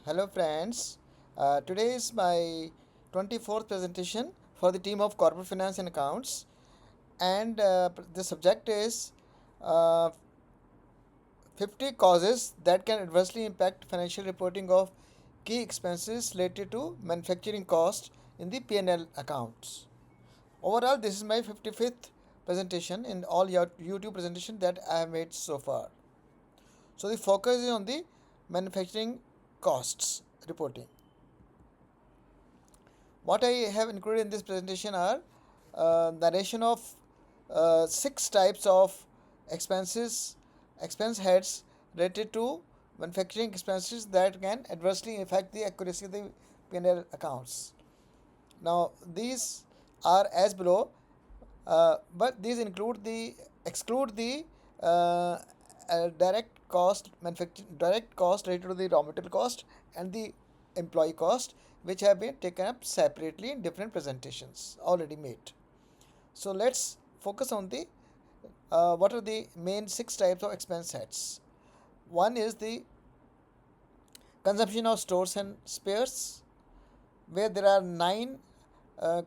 Hello friends, today is my 24th presentation for the team of Corporate Finance and Accounts, and the subject is uh, 50 causes that can adversely impact financial reporting of key expenses related to manufacturing cost in the P&L accounts. Overall, this is my 55th presentation in all your YouTube presentation that I have made so far. So the focus is on the manufacturing costs reporting. What I have included in this presentation are narration of six types of expense heads related to manufacturing expenses that can adversely affect the accuracy of the P&L accounts. Now, these are as below, but these exclude the uh, direct cost related to the raw material cost and the employee cost, which have been taken up separately in different presentations already made. So let's focus on the what are the main six types of expense heads. One is the consumption of stores and spares, where there are nine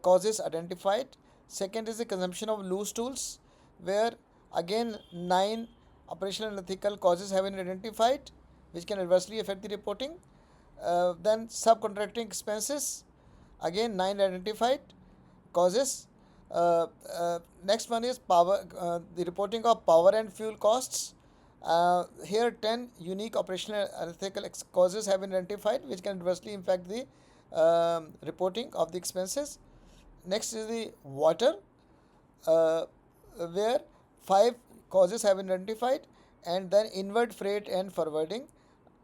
causes identified. Second is the consumption of loose tools, where again nine operational and ethical causes have been identified, which can adversely affect the reporting. Then subcontracting expenses, again nine identified causes. Next one is the reporting of power and fuel costs. Here 10 unique operational and ethical causes have been identified which can adversely impact the reporting of the expenses. Next is the water, uh, where five causes have been identified, and then inward freight and forwarding.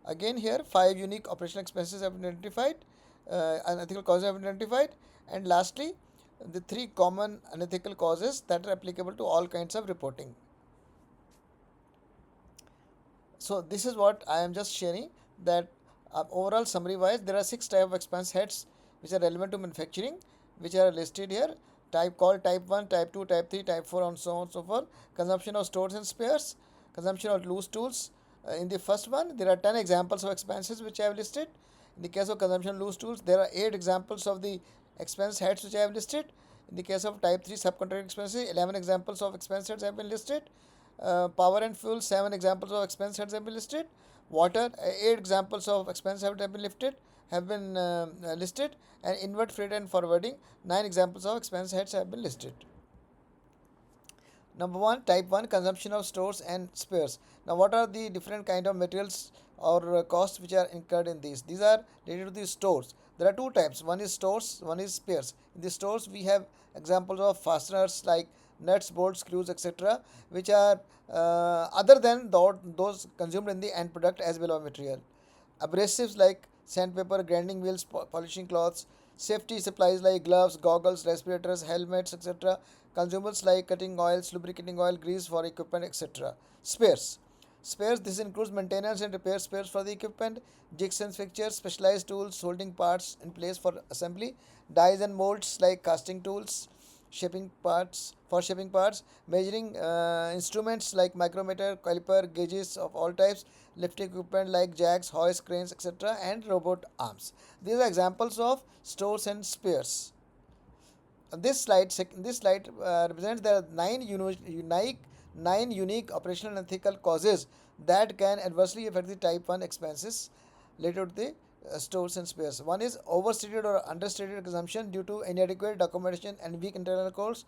Again here five unique operational expenses have been identified, unethical causes have been identified, and lastly the three common unethical causes that are applicable to all kinds of reporting. So this is what I am just sharing, that overall summary wise there are six type of expense heads which are relevant to manufacturing, which are listed here. Type 1, type 2, type 3, type 4, and so on and so forth. Consumption of stores and spares, consumption of loose tools. In the first one there are 10 examples of expenses which I have listed. In the case of consumption of loose tools there are 8 examples of the expense heads which I have listed. In the case of type 3 subcontract expenses, 11 examples of expense heads have been listed. Power and fuel, 7 examples of expense heads have been listed. Water, 8 examples of expense heads have been listed. And inward freight and forwarding, 9 examples of expense heads have been listed. Number 1, type 1, consumption of stores and spares. Now what are the different kind of materials or costs which are incurred in these? These are related to the stores. There are two types, one is stores, one is spares. In the stores we have examples of fasteners like nuts, bolts, screws, etc., which are other than those consumed in the end product as well as material. Abrasives like sandpaper, grinding wheels, polishing cloths, safety supplies like gloves, goggles, respirators, helmets, etc. Consumables like cutting oils, lubricating oil, grease for equipment, etc. Spares. Spares, this includes maintenance and repair spares for the equipment, jigs and fixtures, specialized tools, holding parts in place for assembly, dies and molds like casting tools, shaping parts, measuring instruments like micrometer, caliper, gauges of all types, lifting equipment like jacks, hoist, cranes, etc., and robot arms. These are examples of stores and spares. This slide represents the nine unique operational and ethical causes that can adversely affect the type 1 expenses related to the stores and spares. One is overstated or understated consumption due to inadequate documentation and weak internal controls,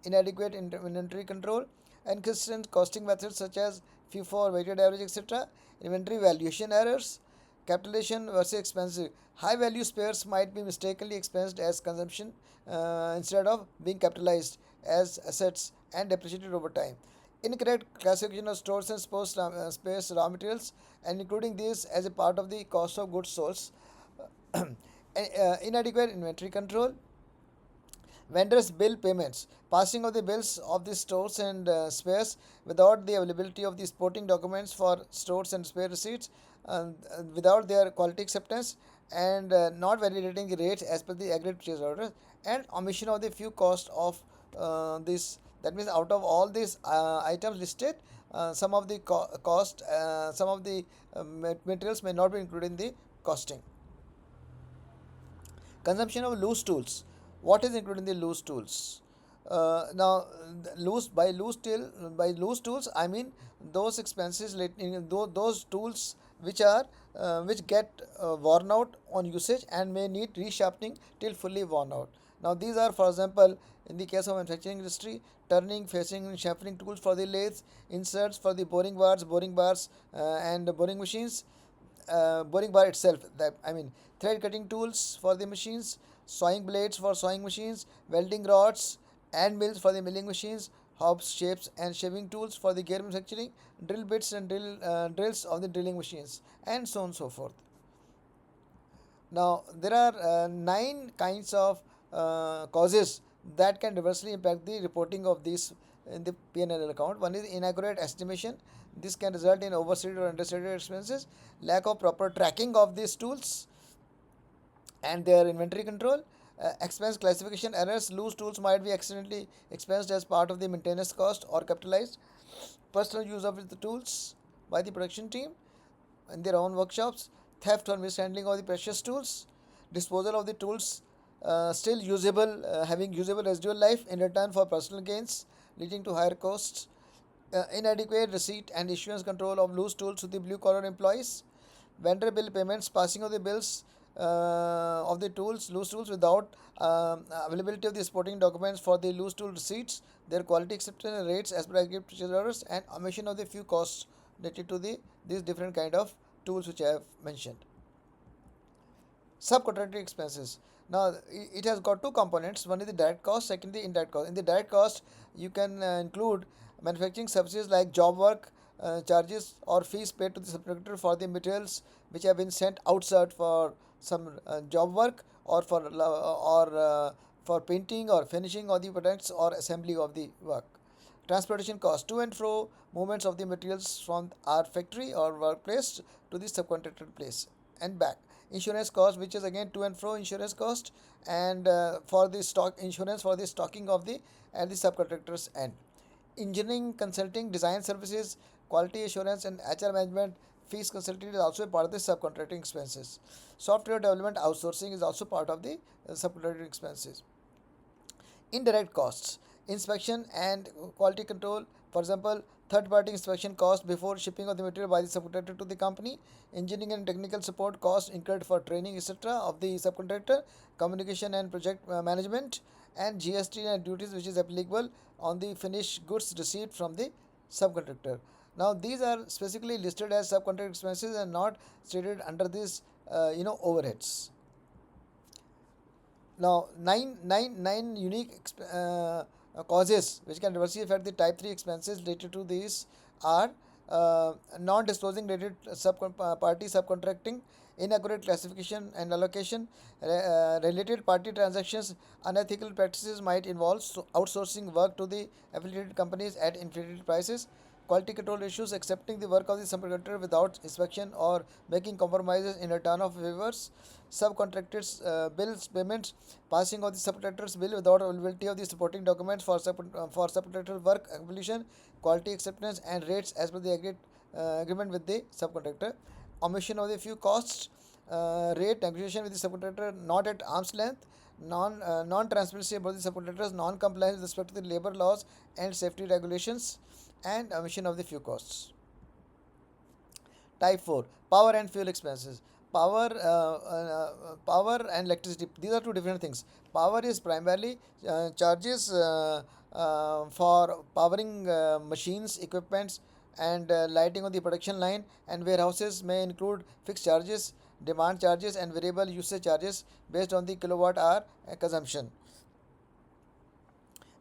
inadequate inventory control, inconsistent costing methods such as FIFO or weighted average, etc., inventory valuation errors, capitalization versus expensive. High value spares might be mistakenly expensed as consumption instead of being capitalized as assets and depreciated over time. Incorrect classification of stores and spares raw materials and including these as a part of the cost of goods sold. Inadequate inventory control, vendors bill payments, passing of the bills of the stores and spares without the availability of the supporting documents for stores and spare receipts, without their quality acceptance, and not validating the rates as per the agreed purchase order, and omission of the few cost of this. That means out of all these items listed, some of the materials may not be included in the costing. Consumption of loose tools. What is included in the loose tools? Now, by loose tools, I mean those expenses those tools which are which get worn out on usage and may need resharpening till fully worn out. Now, these are, for example, in the case of manufacturing industry, turning, facing, and sharpening tools for the lathes, inserts for the boring bars, and boring machines, boring bar itself, that I mean thread cutting tools for the machines, sawing blades for sawing machines, welding rods and mills for the milling machines, hobs, shapes and shaving tools for the gear manufacturing, drill bits and drills of the drilling machines, and so on and so forth. Now, there are nine kinds of causes that can adversely impact the reporting of these in the P&L account. One is inaccurate estimation. This can result in overstated or understated expenses, lack of proper tracking of these tools and their inventory control, expense classification errors. Loose tools might be accidentally expensed as part of the maintenance cost or capitalized. Personal use of the tools by the production team in their own workshops, theft or mishandling of the precious tools, disposal of the tools still usable, having usable residual life in return for personal gains, leading to higher costs, inadequate receipt and issuance control of loose tools to the blue collar employees, vendor bill payments, passing of the bills of the loose tools without availability of the supporting documents for the loose tool receipts, their quality acceptance rates as per agreed purchase orders, and omission of the few costs related to these different kind of tools which I have mentioned. Subcontracting expenses. Now, it has got two components. One is the direct cost, second the indirect cost. In the direct cost, you can include manufacturing services like job work, charges or fees paid to the subcontractor for the materials which have been sent outside for some job work, or for painting or finishing of the products or assembly of the work. Transportation cost, to and fro movements of the materials from our factory or workplace to the subcontracted place and back. Insurance cost, which is again to and fro insurance cost, and for the stock insurance for the stocking of the at the subcontractors end. Engineering, consulting, design services, quality assurance and HR management fees consulting is also a part of the subcontracting expenses. Software development outsourcing is also part of the subcontracting expenses. Indirect costs, inspection and quality control, for example, third party inspection cost before shipping of the material by the subcontractor to the company, engineering and technical support costs incurred for training etc. of the subcontractor, communication and project management, and GST and duties which is applicable on the finished goods received from the subcontractor. Now, these are specifically listed as subcontract expenses and not stated under these overheads. Now, nine unique causes which can adversely affect the type 3 expenses related to these are non-disclosing related party subcontracting, inaccurate classification and allocation, related party transactions, unethical practices might involve outsourcing work to the affiliated companies at inflated prices, quality control issues, accepting the work of the subcontractor without inspection or making compromises in return of favors, subcontractors bills payments, passing of the subcontractor's bill without availability of the supporting documents for subcontractor work completion, quality acceptance and rates as per the agreement with the subcontractor, omission of the few costs, rate negotiation with the subcontractor not at arm's length, non-transparency about the subcontractors, non-compliance with respect to the labor laws and safety regulations, and omission of the few costs. Type 4, power and fuel expenses. Power and electricity, these are two different things. Power is primarily charges for powering machines, equipments, and lighting on the production line, and warehouses may include fixed charges, demand charges, and variable usage charges based on the kilowatt hour consumption.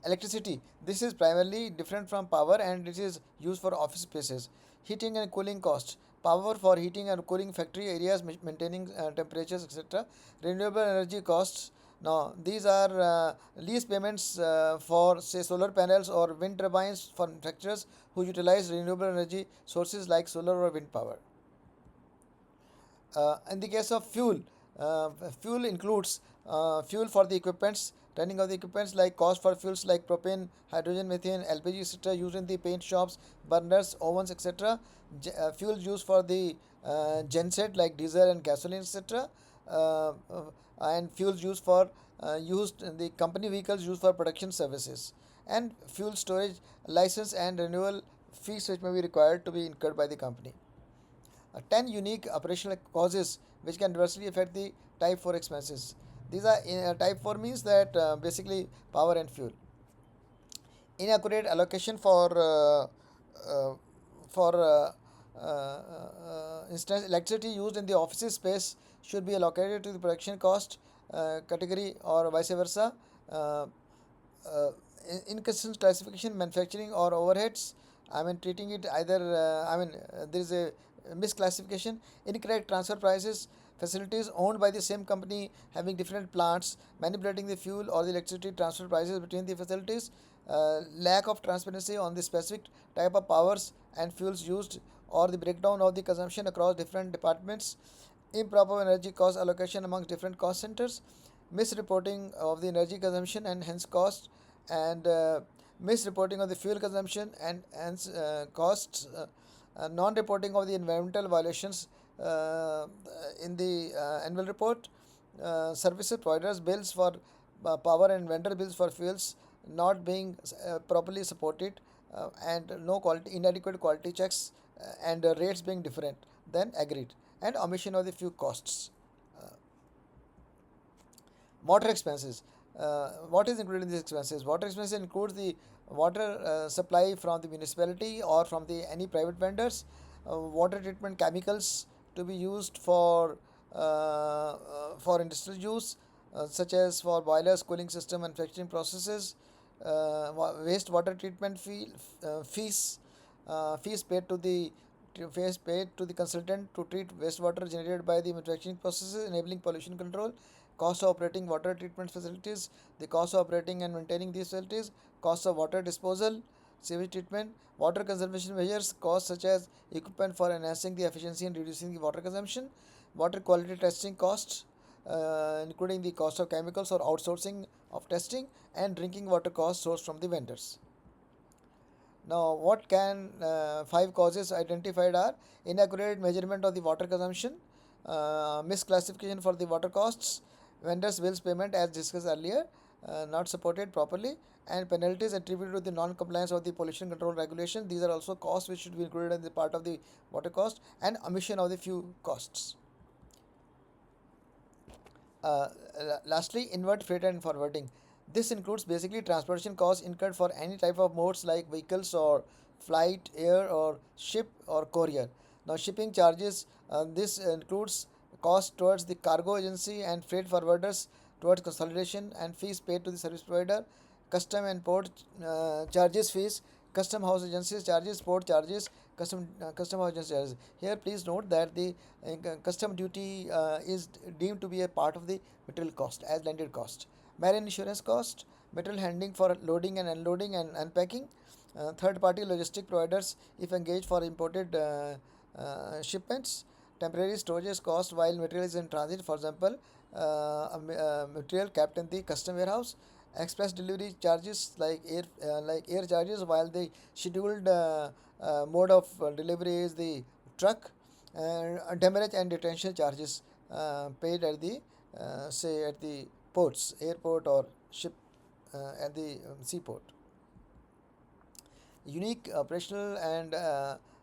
Electricity, this is primarily different from power and it is used for office spaces. Heating and cooling costs, power for heating and cooling factory areas, maintaining temperatures etc. Renewable energy costs, now these are lease payments for say solar panels or wind turbines for manufacturers who utilize renewable energy sources like solar or wind power. In the case of fuel, fuel includes fuel for the equipments, running of the equipments, like cost for fuels like propane, hydrogen, methane, LPG, etc., used in the paint shops, burners, ovens, etc. Fuel used for the genset like diesel and gasoline, etc. and fuels used in the company vehicles used for production services, and fuel storage license and renewal fees which may be required to be incurred by the company. 10 unique operational causes which can adversely affect the type 4 expenses. These are type 4 means that basically power and fuel. Inaccurate allocation uh, for instance, electricity used in the office space should be allocated to the production cost category or vice versa. uh, uh, Inconsistent classification manufacturing or overheads, I mean treating it either there is a misclassification. Incorrect transfer prices, facilities owned by the same company having different plants, manipulating the fuel or the electricity transfer prices between the facilities. Lack of transparency on the specific type of powers and fuels used, or the breakdown of the consumption across different departments. Improper energy cost allocation among different cost centers, misreporting of the energy consumption and hence cost, and misreporting of the fuel consumption and hence costs, non-reporting of the environmental violations in the annual report, services providers bills for power and vendor bills for fuels not being properly supported, and no quality inadequate quality checks, and rates being different than agreed, and omission of the few costs. Uh, Water expenses. What is included in these expenses? Water expenses includes the water supply from the municipality or from the any private vendors, water treatment chemicals to be used for industrial use, such as for boilers, cooling system, manufacturing processes, wastewater treatment fees paid to the fees paid to the consultant to treat wastewater generated by the manufacturing processes, enabling pollution control. Cost of operating water treatment facilities, the cost of operating and maintaining these facilities, cost of water disposal, sewage treatment, water conservation measures, costs such as equipment for enhancing the efficiency and reducing the water consumption, water quality testing costs, including the cost of chemicals or outsourcing of testing, and drinking water costs sourced from the vendors. Now, what can five causes identified are: inaccurate measurement of the water consumption, misclassification for the water costs, vendors' bills payment as discussed earlier, not supported properly, and penalties attributed to the non-compliance of the pollution control regulation. These are also costs which should be included in the part of the water cost, and omission of the few costs. Uh, Lastly, inward freight and forwarding. This includes basically transportation costs incurred for any type of modes like vehicles or flight, air, or ship or courier. Now, shipping charges. This includes costs towards the cargo agency and freight forwarders towards consolidation, and fees paid to the service provider, custom and port charges fees, custom house agencies charges, port charges, custom house agency charges. Here, please note that the custom duty is deemed to be a part of the material cost as landed cost. Marine insurance cost, material handling for loading and unloading and unpacking, third party logistic providers if engaged for imported shipments, temporary storage cost while material is in transit, for example, material kept in the custom warehouse, express delivery charges like air charges while the scheduled mode of delivery is the truck, and demurrage and detention charges paid at the say at the ports, airport or ship at the seaport. Unique operational and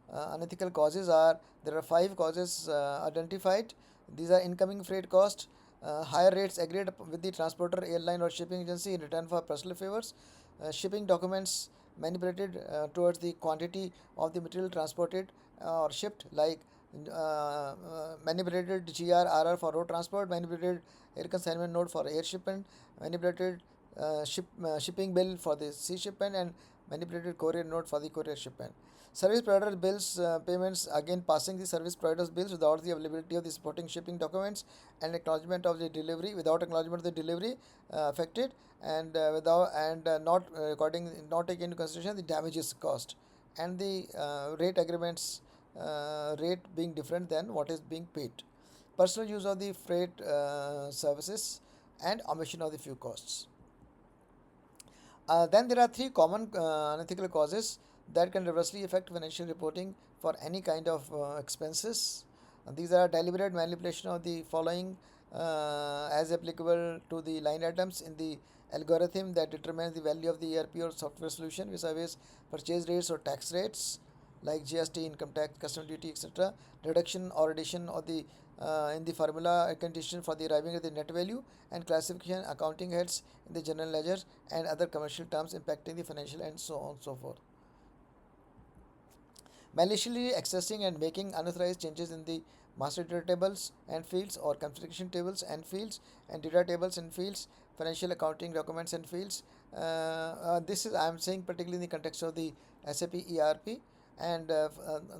unethical causes are: there are five causes identified. These are incoming freight cost, higher rates agreed with the transporter, airline, or shipping agency in return for personal favors, shipping documents manipulated towards the quantity of the material transported or shipped, like manipulated GRRR for road transport, manipulated air consignment note for air shipment, manipulated shipping bill for the sea shipment, and manipulated courier note for the courier shipment. Service provider bills payments, again passing the service provider's bills without the availability of the supporting shipping documents and acknowledgement of the delivery, without acknowledgement of the delivery affected, and without and not recording, not taking into consideration the damages cost, and the rate agreements rate being different than what is being paid. Personal use of the freight services, and omission of the few costs. Then there are three common unethical causes that can reversely affect financial reporting for any kind of expenses. These are deliberate manipulation of the following as applicable to the line items in the algorithm that determines the value of the ERP or software solution vis-a-vis purchase rates or tax rates like GST, income tax, custom duty, etc. Reduction or addition of the in the formula condition for the arriving at the net value, and classification accounting heads in the general ledger and other commercial terms impacting the financial, and so on and so forth. Maliciously accessing and making unauthorized changes in the master data tables and fields, or configuration tables and fields, and data tables and fields, financial accounting documents and fields. This is, I am saying, particularly in the context of the SAP ERP. And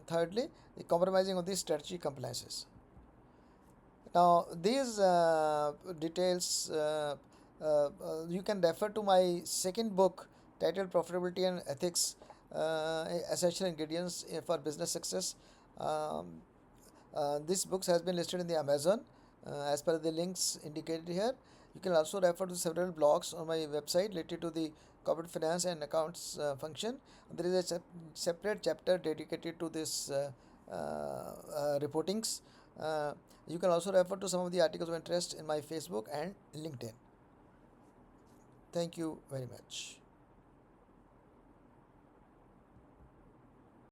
thirdly, the compromising of the strategy compliances. Now, these details you can refer to my second book titled Profitability and Ethics, Essential Ingredients for Business Success. Um, this book has been listed in the Amazon as per the links indicated here. You can also refer to several blogs on my website related to the corporate finance and accounts function. There is a separate chapter dedicated to this reportings. Uh, you can also refer to some of the articles of interest in my Facebook and LinkedIn. Thank you very much.